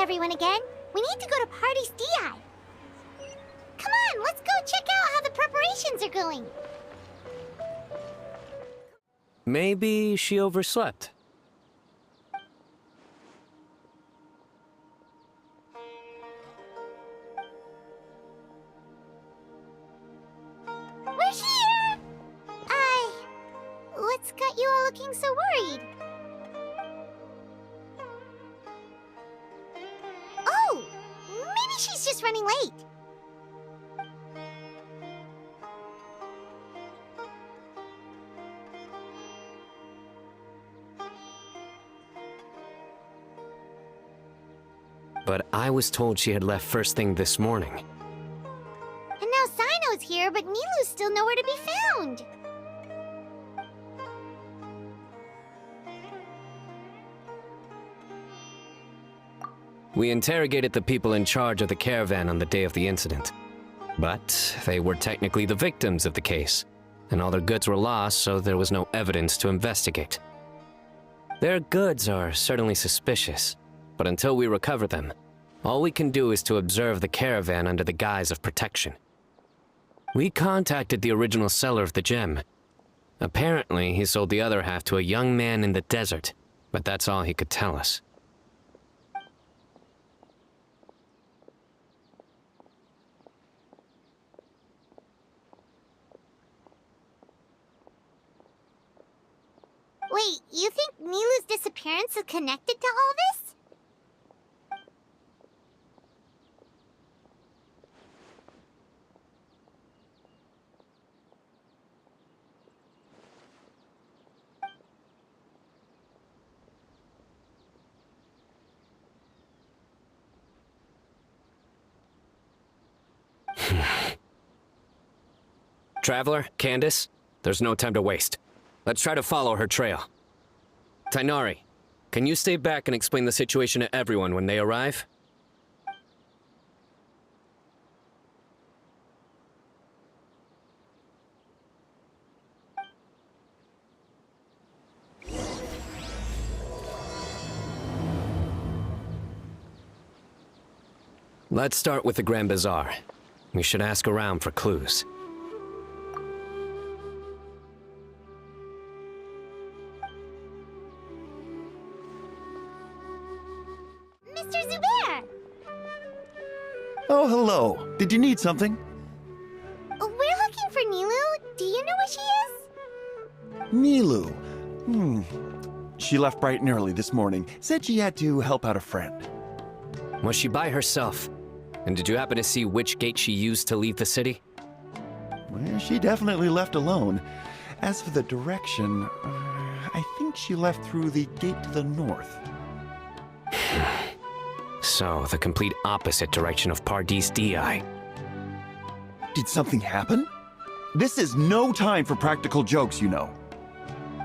everyone again. We need to go to Party's DI. Come on, let's go check out how the preparations are going. Maybe she overslept. We're here! What's got you all looking so worried? Oh, maybe she's just running late. But I was told she had left first thing this morning. And now Sino's here, but Nilu's still nowhere to be found. We interrogated the people in charge of the caravan on the day of the incident. But they were technically the victims of the case, and all their goods were lost, so there was no evidence to investigate. Their goods are certainly suspicious, but until we recover them, all we can do is to observe the caravan under the guise of protection. We contacted the original seller of the gem. Apparently, he sold the other half to a young man in the desert, but that's all he could tell us. Wait, you think Nilu's disappearance is connected to all this? Traveler, Candice, there's no time to waste. Let's try to follow her trail. Tainari, can you stay back and explain the situation to everyone when they arrive? Let's start with the Grand Bazaar. We should ask around for clues. Mr. Zubair! Oh, hello. Did you need something? We're looking for Nilu. Do you know where she is? Nilu. She left bright and early this morning. Said she had to help out a friend. Was she by herself? And did you happen to see which gate she used to leave the city? Well, she definitely left alone. As for the direction, I think she left through the gate to the north. So, the complete opposite direction of Pardis DI. Did something happen? This is no time for practical jokes, you know.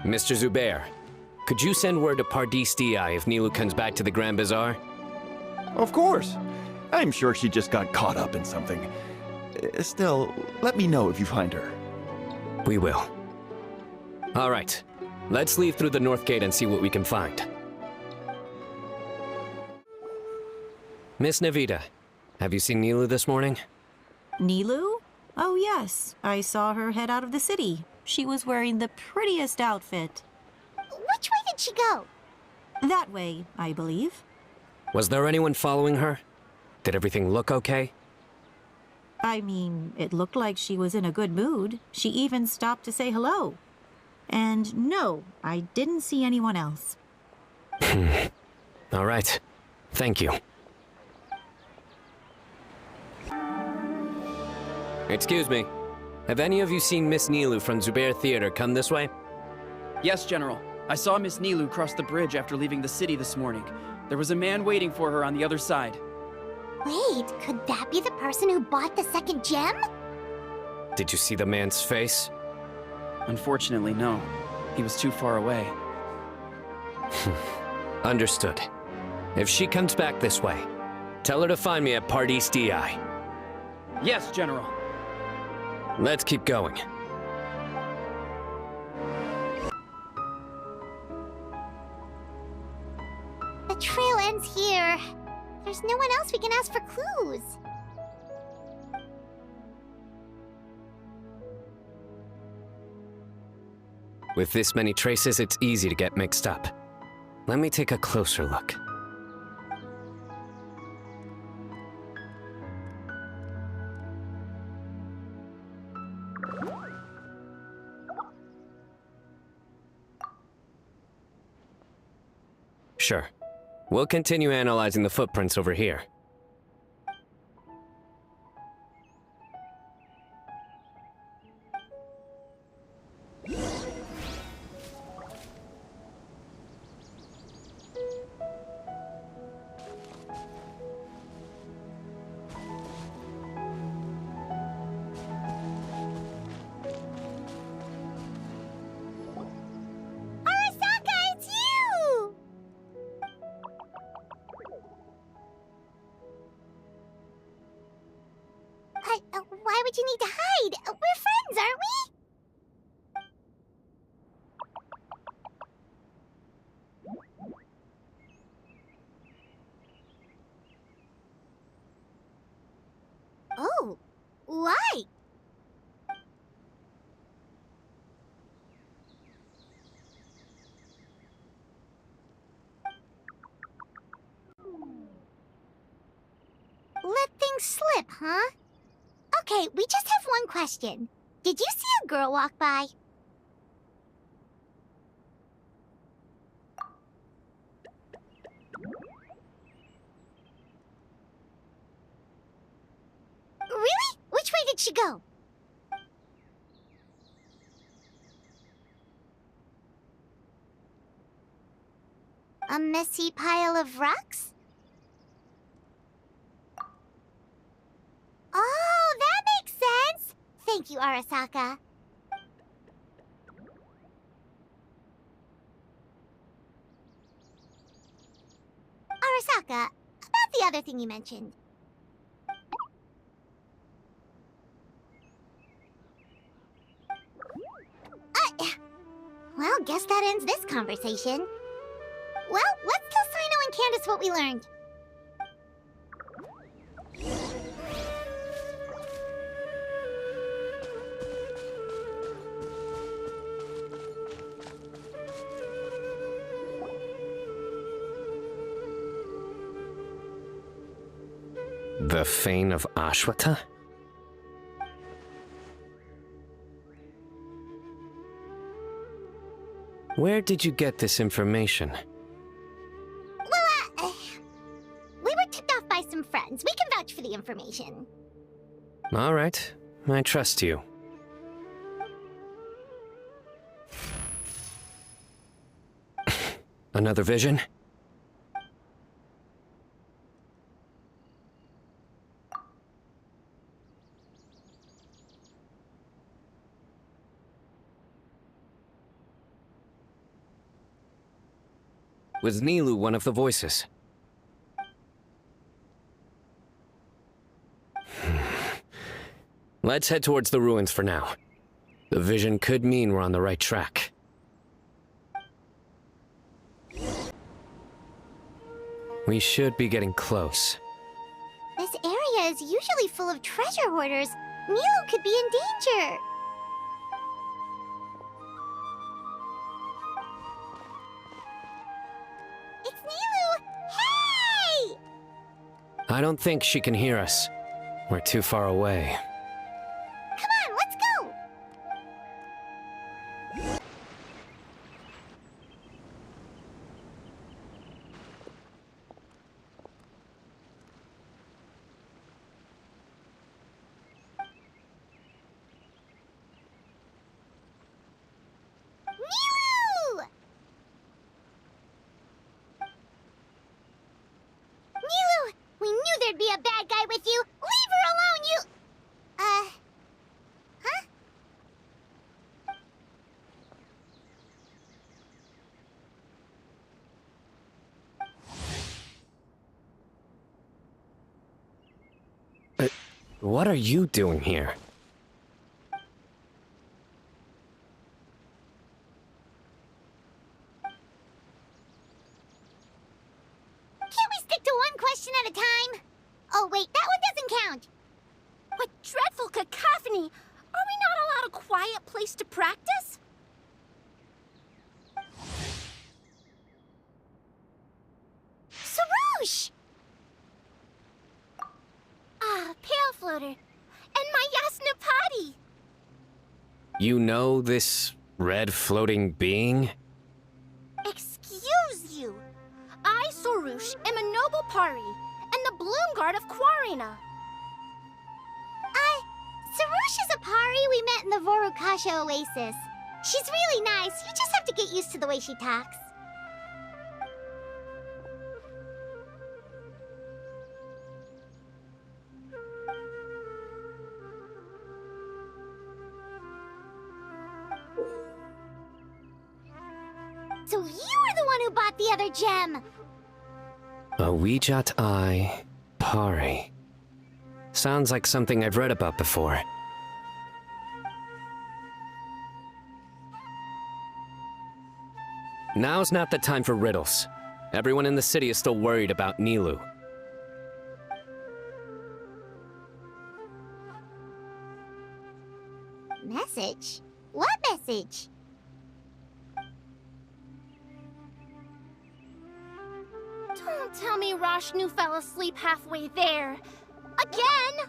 Mr. Zubair, could you send word to Pardis DI if Nilu comes back to the Grand Bazaar? Of course. I'm sure she just got caught up in something. Still, let me know if you find her. We will. All right. Let's leave through the north gate and see what we can find. Miss Navita, have you seen Nilu this morning? Nilu? Oh yes, I saw her head out of the city. She was wearing the prettiest outfit. Which way did she go? That way, I believe. Was there anyone following her? Did everything look okay? I mean, it looked like she was in a good mood. She even stopped to say hello. And no, I didn't see anyone else. All right. Thank you. Excuse me. Have any of you seen Miss Nilu from Zubair Theater come this way? Yes, General. I saw Miss Nilu cross the bridge after leaving the city this morning. There was a man waiting for her on the other side. Wait, could that be the person who bought the second gem? Did you see the man's face? Unfortunately, no. He was too far away. Understood. If she comes back this way, tell her to find me at Pardis DI. Yes, General. Let's keep going. The trail ends here. There's no one else we can ask for clues. With this many traces, it's easy to get mixed up. Let me take a closer look. Sure. We'll continue analyzing the footprints over here. Arasaka, it's you! Why would you need to hide? We're friends, aren't we? Oh, why? Let things slip, huh? Okay, we just have one question. Did you see a girl walk by? Really? Which way did she go? A messy pile of rocks? Oh, that makes sense! Thank you, Arasaka. Arasaka, about the other thing you mentioned. Well, guess that ends this conversation. Well, let's tell Sino and Candice what we learned. The Fane of Ashwata? Where did you get this information? Well, we were tipped off by some friends. We can vouch for the information. All right, I trust you. Another vision? Was Nilu one of the voices? Let's head towards the ruins for now. The vision could mean we're on the right track. We should be getting close. This area is usually full of treasure hoarders. Nilu could be in danger. It's Nilu! Hey! I don't think she can hear us. We're too far away. Come on, let's go! Nilu! Nilu! We knew there'd be a bad guy with you! Leave her alone, you... Huh? What are you doing here? Can't we stick to one question section at a time. Oh wait, that one doesn't count. What dreadful cacophony! Are we not allowed a quiet place to practice? Sabzeruz! Ah, Pale Floater. And my Yasnapati! You know this red floating being? Excuse you! I, Sorush, am a noble Pari, and the Bloom Guard of Quarina. Sabzeruz is a Pari we met in the Vorukasha Oasis. She's really nice, you just have to get used to the way she talks. So you were the one who bought the other gem! A Wijat Eye Pari. Sounds like something I've read about before. Now's not the time for riddles. Everyone in the city is still worried about Nilou. Message? What message? Don't tell me Rashnu fell asleep halfway there. Again!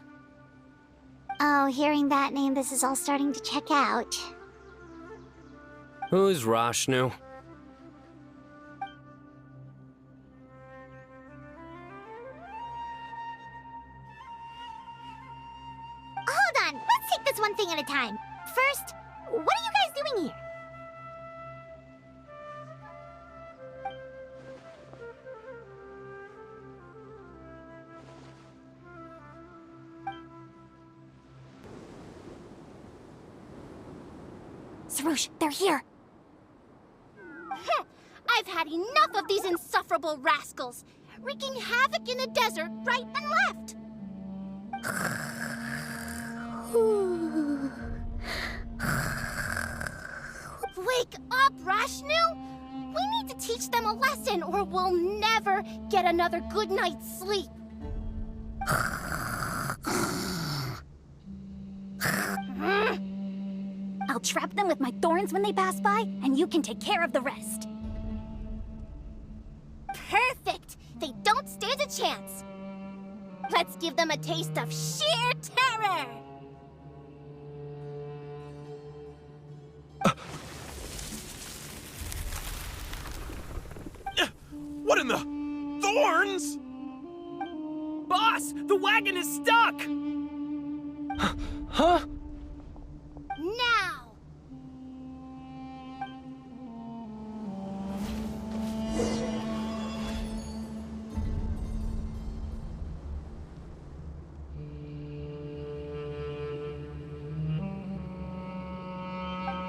Oh, hearing that name, this is all starting to check out. Who's Rashnu? Hold on, let's take this one thing at a time. First, what are you guys doing here? Sabzeruz, they're here. I've had enough of these insufferable rascals, wreaking havoc in the desert right and left. Wake up, Rashnu! We need to teach them a lesson or we'll never get another good night's sleep. I'll trap them with my thorns when they pass by, and you can take care of the rest. Perfect! They don't stand a chance. Let's give them a taste of sheer terror! What in the... Thorns? Boss, the wagon is stuck! Huh? Now!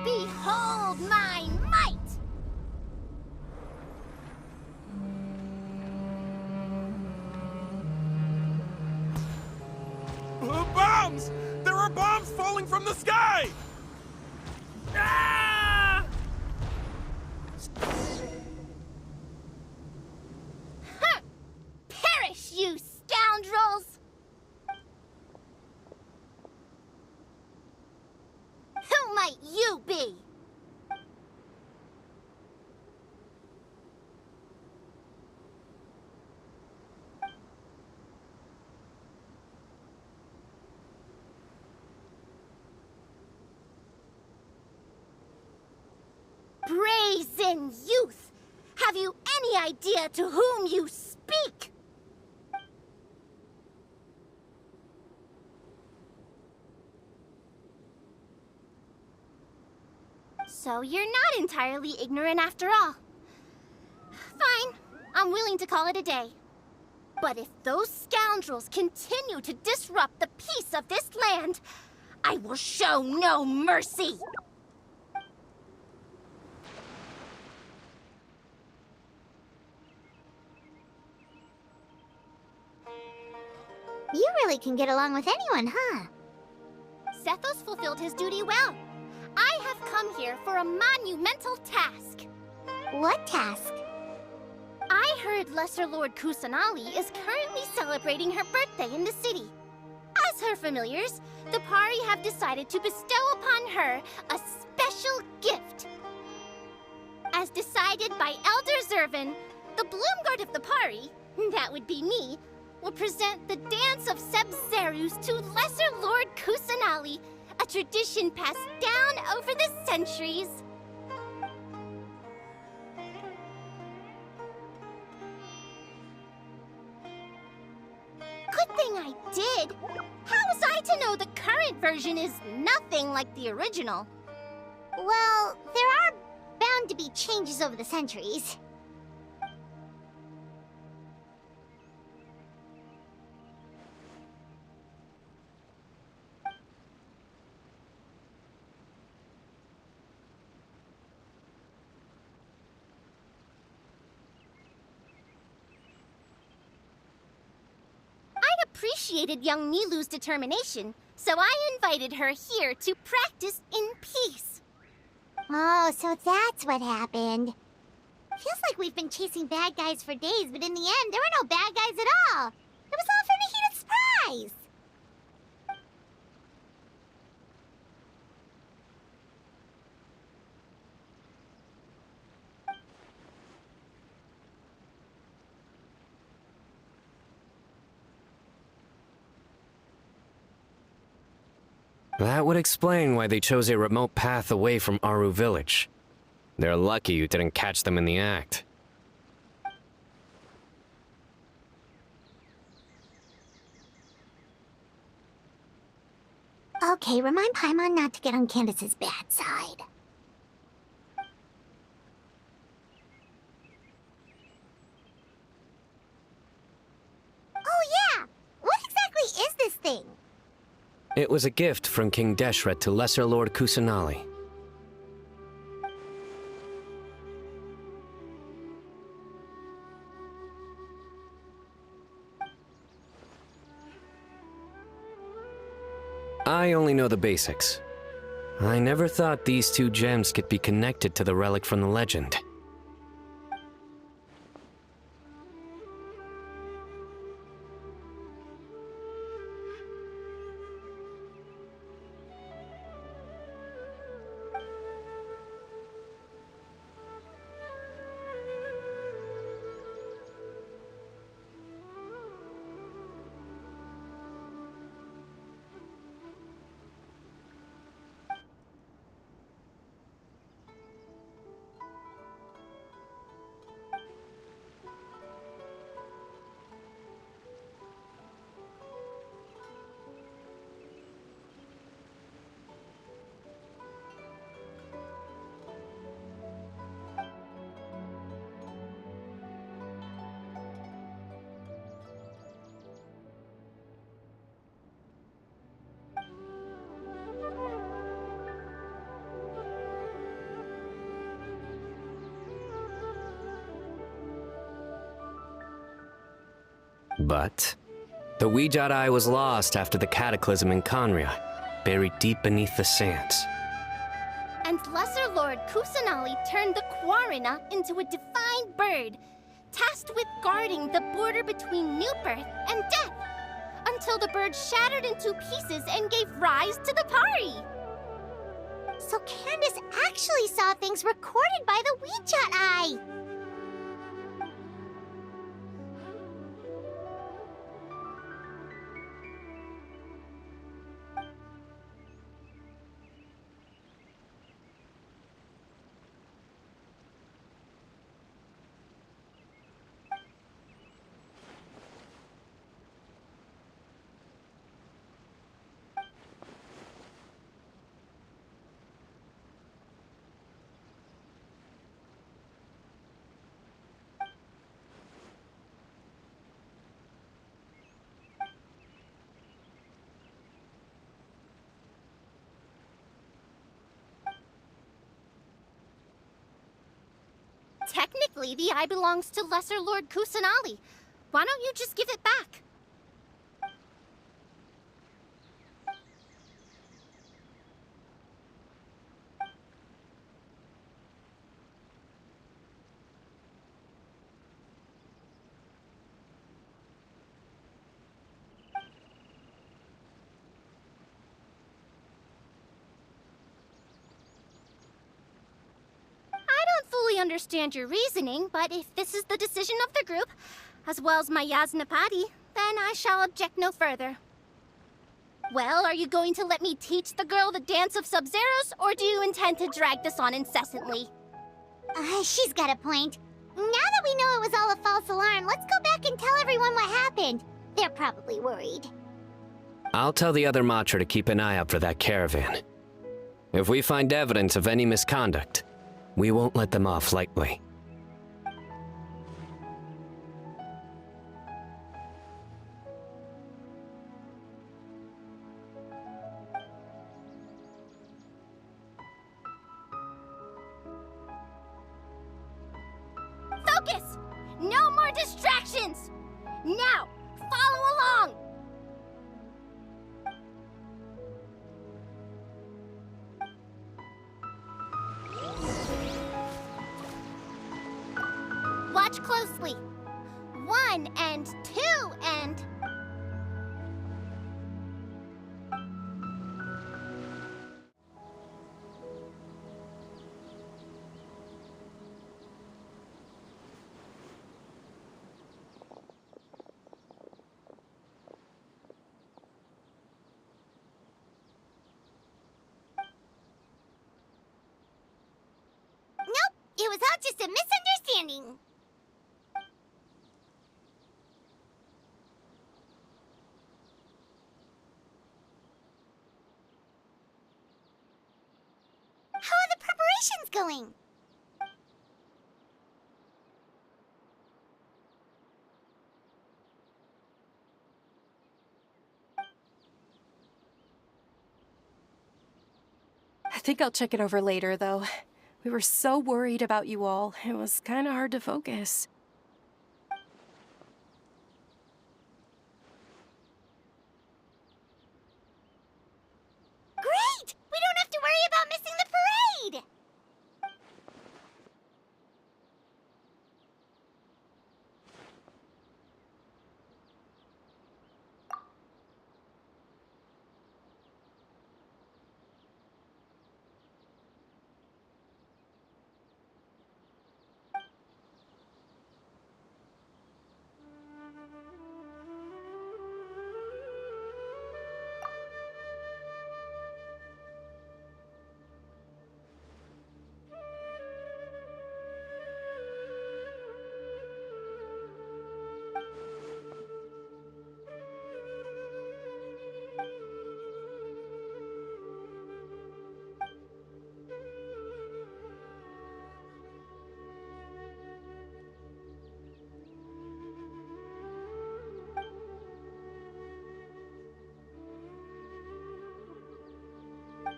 Behold my might! Bombs! There are bombs falling from the sky! Ah! Huh. Perish, you scoundrels! Who might you be? Brazen youth! Have you any idea to whom you speak? So you're not entirely ignorant after all. Fine, I'm willing to call it a day. But if those scoundrels continue to disrupt the peace of this land, I will show no mercy! You really can get along with anyone, huh? Zethos fulfilled his duty well. I have come here for a monumental task. What task? I heard Lesser Lord Kusanali is currently celebrating her birthday in the city. As her familiars, the Pari have decided to bestow upon her a special gift. As decided by Elder Zervin, the Bloomguard of the Pari, that would be me, will present the Dance of Sabzeruz to Lesser Lord Kusanali, a tradition passed down over the centuries. Good thing I did. How was I to know the current version is nothing like the original? Well, there are bound to be changes over the centuries. I appreciated young Nilu's determination, so I invited her here to practice in peace. Oh, so that's what happened. Feels like we've been chasing bad guys for days, but in the end, there were no bad guys at all. It was all for the heated surprise. That would explain why they chose a remote path away from Aru village. They're lucky you didn't catch them in the act. Okay, remind Paimon not to get on Candace's bad side. Oh yeah! What exactly is this thing? It was a gift from King Deshret to Lesser Lord Kusanali. I only know the basics. I never thought these two gems could be connected to the relic from the legend. But the Weejat Eye was lost after the cataclysm in Conria, buried deep beneath the sands. And Lesser Lord Kusanali turned the Quarina into a divine bird, tasked with guarding the border between new birth and death, until the bird shattered into pieces and gave rise to the Pari. So Candace actually saw things recorded by the Weejat Eye! Technically, the eye belongs to Lesser Lord Kusanali. Why don't you just give it back? understand your reasoning, but if this is the decision of the group, as well as my Yasnapati, then I shall object no further. Well, are you going to let me teach the girl the dance of Sabzeruz, or do you intend to drag this on incessantly? She's got a point. Now that we know it was all a false alarm, let's go back and tell everyone what happened. They're probably worried. I'll tell the other Matra to keep an eye out for that caravan. If we find evidence of any misconduct, we won't let them off lightly. Focus! No more distractions! Now, follow along! Watch closely. 1 and 2 and... Nope, it was all just a misunderstanding. How are the preparations going? I think I'll check it over later, though. We were so worried about you all. It was kind of hard to focus. Great! We don't have to worry about missing the parade!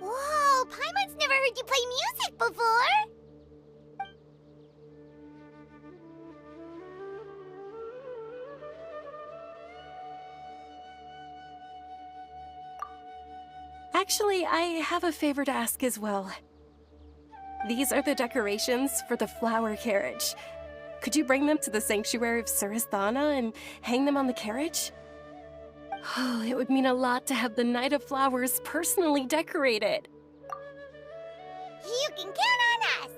Whoa, Paimon's never heard you play music before! Actually, I have a favor to ask as well. These are the decorations for the flower carriage. Could you bring them to the sanctuary of Surasthana and hang them on the carriage? Oh, it would mean a lot to have the Knight of Flowers personally decorated. You can count on us!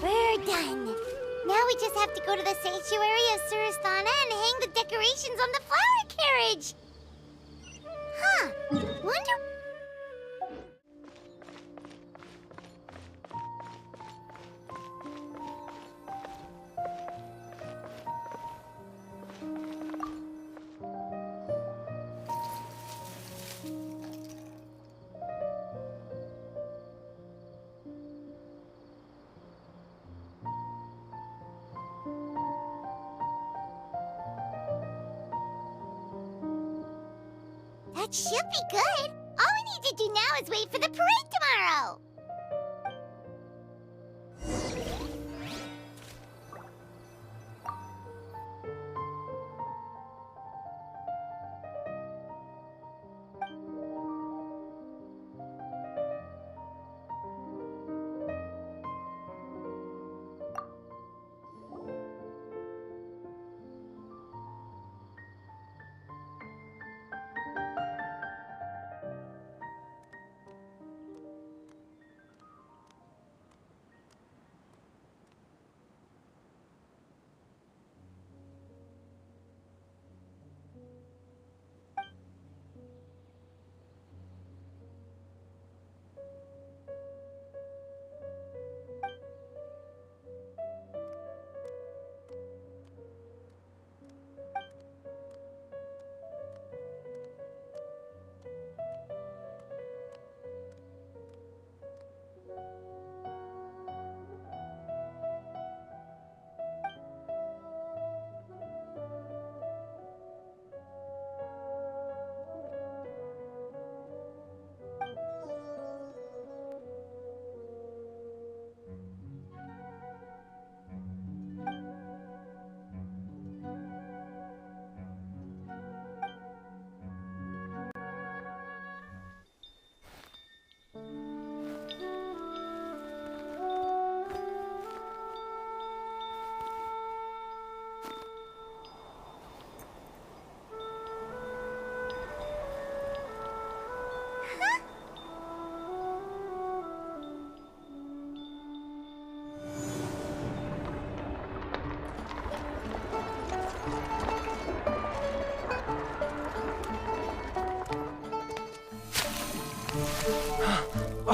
We're done. Now we just have to go to the sanctuary of Surasthana and hang the decorations on the flower carriage. Huh. Wonder... That should be good. All we need to do now is wait for the parade tomorrow.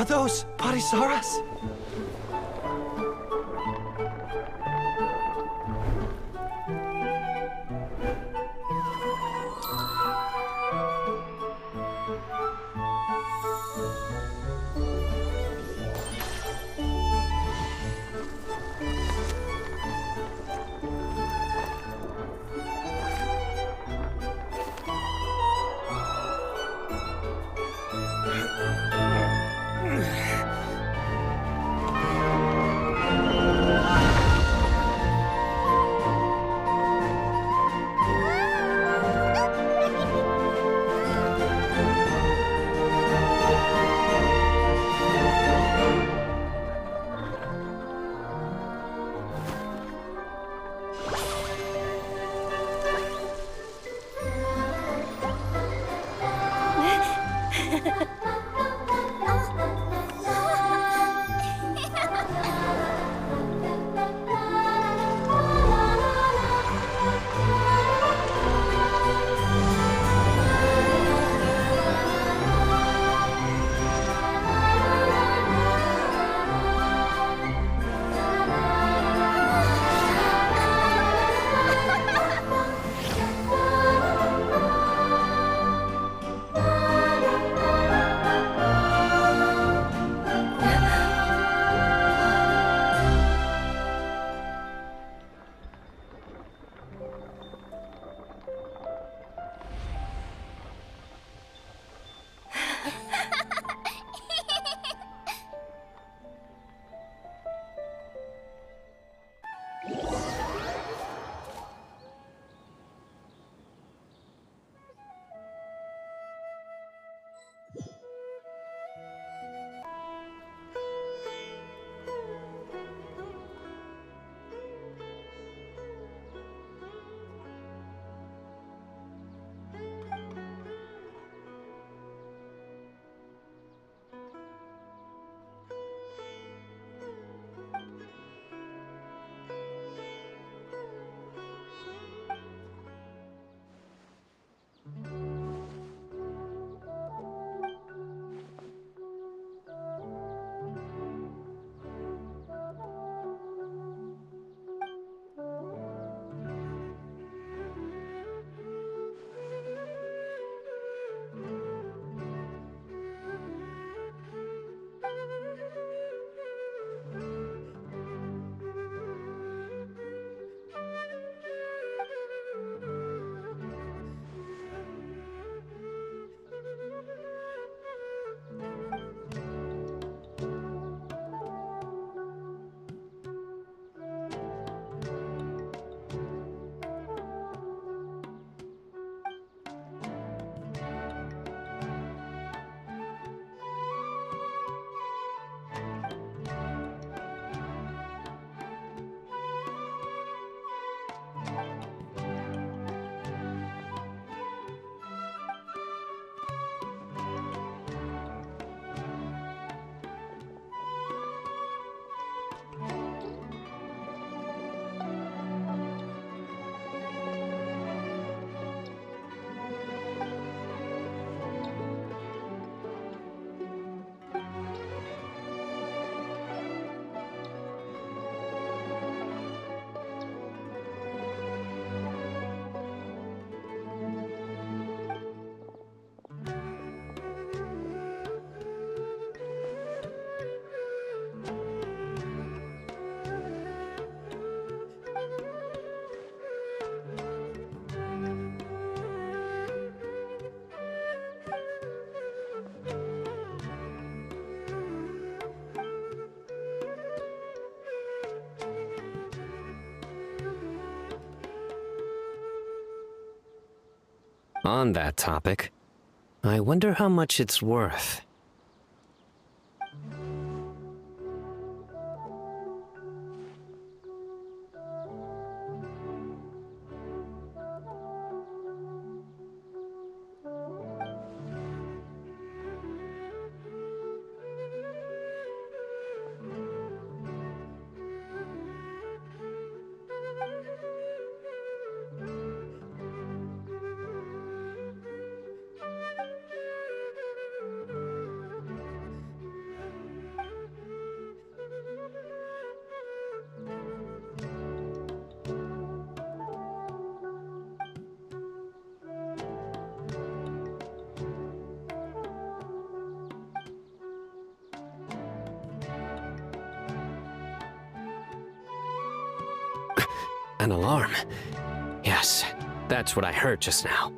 Are those Parisaras? On that topic, I wonder how much it's worth. An alarm. Yes, that's what I heard just now.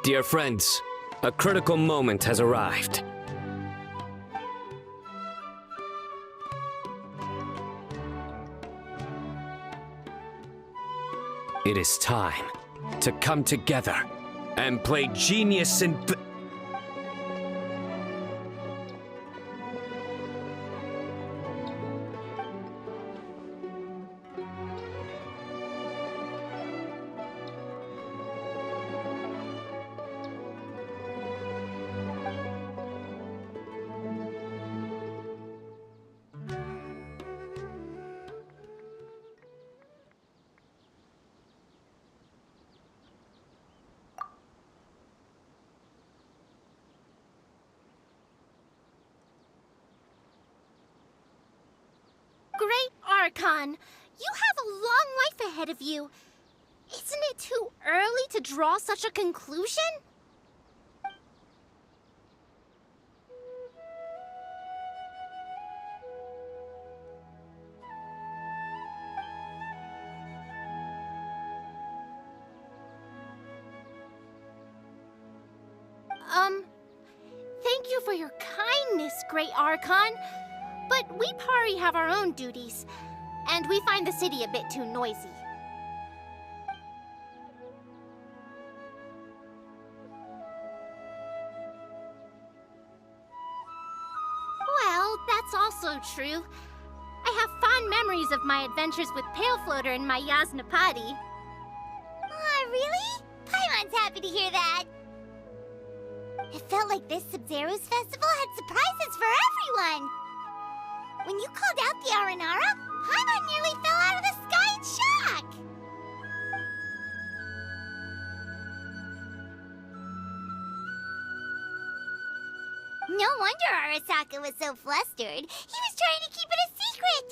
Dear friends, a critical moment has arrived. It is time to come together and play genius in... Great Archon, you have a long life ahead of you. Isn't it too early to draw such a conclusion? Thank you for your kindness, Great Archon. But we Pari have our own duties, and we find the city a bit too noisy. Well, that's also true. I have fond memories of my adventures with Pale Floater and my Yasnapati. Aw, really? Paimon's happy to hear that. It felt like this Sabzeruz festival had surprises for everyone. When you called out the Aranara, Paimon nearly fell out of the sky in shock! No wonder Arasaka was so flustered. He was trying to keep it a secret!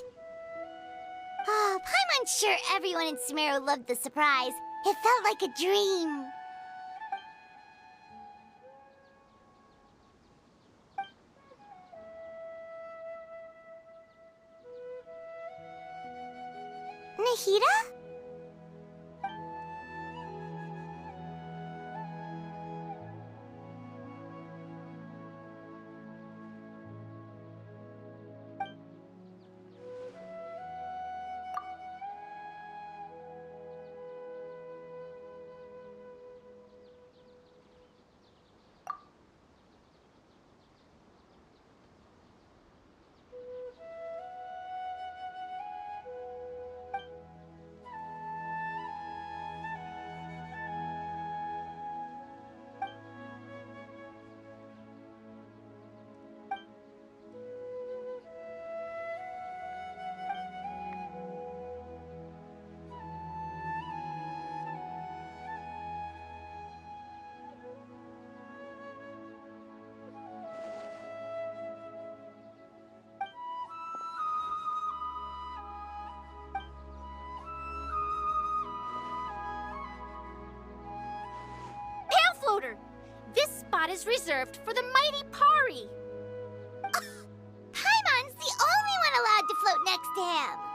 Oh, Paimon's sure everyone in Sumeru loved the surprise. It felt like a dream. Nahida? Floater, this spot is reserved for the mighty Pari. Paimon's the only one allowed to float next to him.